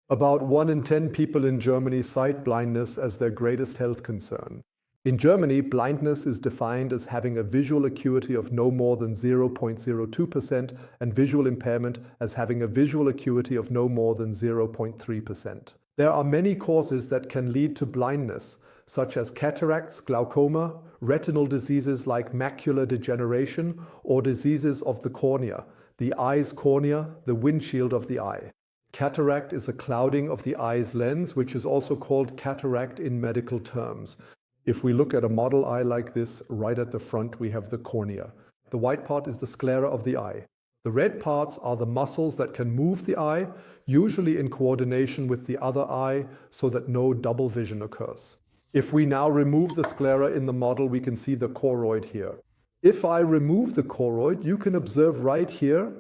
About 1 in 10 people in Germany cite blindness as their greatest health concern. In Germany, blindness is defined as having a visual acuity of no more than 0.02% and visual impairment as having a visual acuity of no more than 0.3%. There are many causes that can lead to blindness, such as cataracts, glaucoma, retinal diseases like macular degeneration, or diseases of the cornea, the eye's cornea, the windshield of the eye. Cataract is a clouding of the eye's lens, which is also called cataract in medical terms. If we look at a model eye like this, right at the front we have the cornea. The white part is the sclera of the eye. The red parts are the muscles that can move the eye, usually in coordination with the other eye, so that no double vision occurs. If we now remove the sclera in the model, we can see the choroid here. If I remove the choroid, you can observe right here,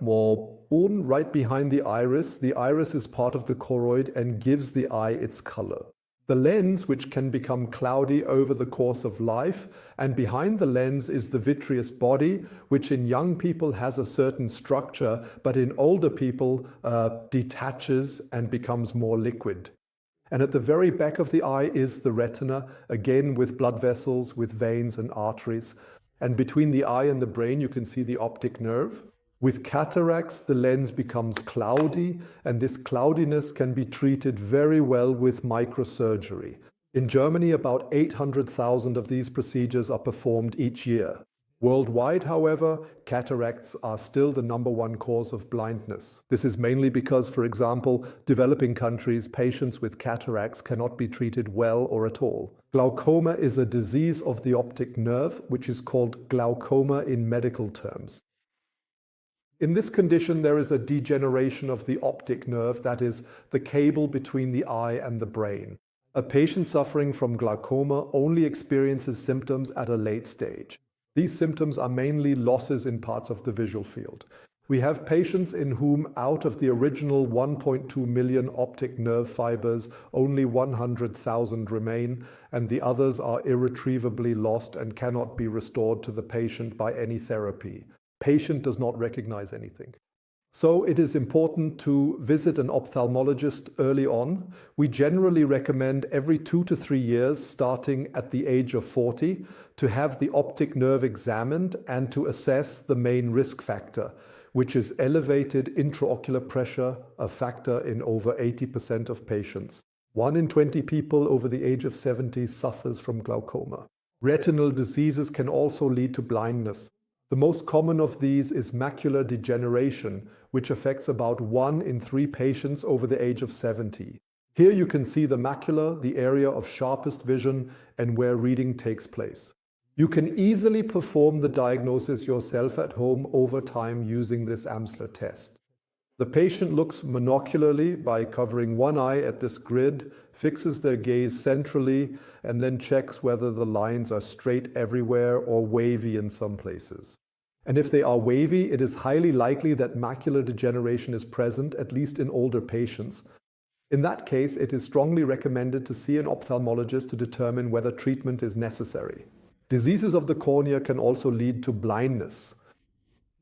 right behind the iris. The iris is part of the choroid and gives the eye its color. The lens, which can become cloudy over the course of life, and behind the lens is the vitreous body, which in young people has a certain structure, but in older people detaches and becomes more liquid. And at the very back of the eye is the retina, again with blood vessels, with veins and arteries. And between the eye and the brain, you can see the optic nerve. With cataracts, the lens becomes cloudy, and this cloudiness can be treated very well with microsurgery. In Germany, about 800,000 of these procedures are performed each year. Worldwide, however, cataracts are still the #1 cause of blindness. This is mainly because, for example, developing countries, patients with cataracts cannot be treated well or at all. Glaucoma is a disease of the optic nerve, which is called glaucoma in medical terms. In this condition, there is a degeneration of the optic nerve, that is, the cable between the eye and the brain. A patient suffering from glaucoma only experiences symptoms at a late stage. These symptoms are mainly losses in parts of the visual field. We have patients in whom, out of the original 1.2 million optic nerve fibers, only 100,000 remain, and the others are irretrievably lost and cannot be restored to the patient by any therapy. Patient does not recognize anything. So it is important to visit an ophthalmologist early on. We generally recommend every 2 to 3 years, starting at the age of 40, to have the optic nerve examined and to assess the main risk factor, which is elevated intraocular pressure, a factor in over 80% of patients. 1 in 20 people over the age of 70 suffers from glaucoma. Retinal diseases can also lead to blindness. The most common of these is macular degeneration, which affects about 1 in 3 patients over the age of 70. Here you can see the macula, the area of sharpest vision and where reading takes place. You can easily perform the diagnosis yourself at home over time using this Amsler test. The patient looks monocularly by covering one eye at this grid, fixes their gaze centrally, and then checks whether the lines are straight everywhere or wavy in some places. And if they are wavy, it is highly likely that macular degeneration is present, at least in older patients. In that case, it is strongly recommended to see an ophthalmologist to determine whether treatment is necessary. Diseases of the cornea can also lead to blindness.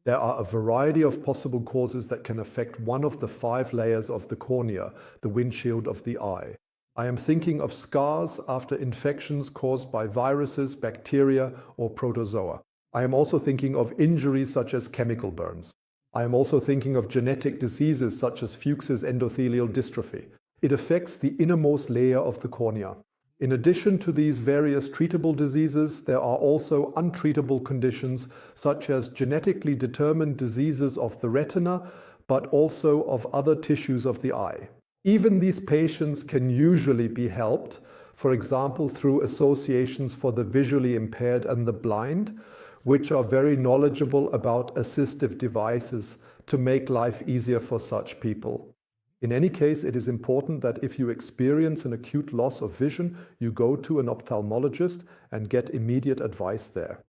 There are a variety of possible causes that can affect one of the 5 layers of the cornea, the windshield of the eye. I am thinking of scars after infections caused by viruses, bacteria, or protozoa. I am also thinking of injuries such as chemical burns. I am also thinking of genetic diseases such as Fuchs's endothelial dystrophy. It affects the innermost layer of the cornea. In addition to these various treatable diseases, there are also untreatable conditions such as genetically determined diseases of the retina, but also of other tissues of the eye. Even these patients can usually be helped, for example, through associations for the visually impaired and the blind, which are very knowledgeable about assistive devices to make life easier for such people. In any case, it is important that if you experience an acute loss of vision, you go to an ophthalmologist and get immediate advice there.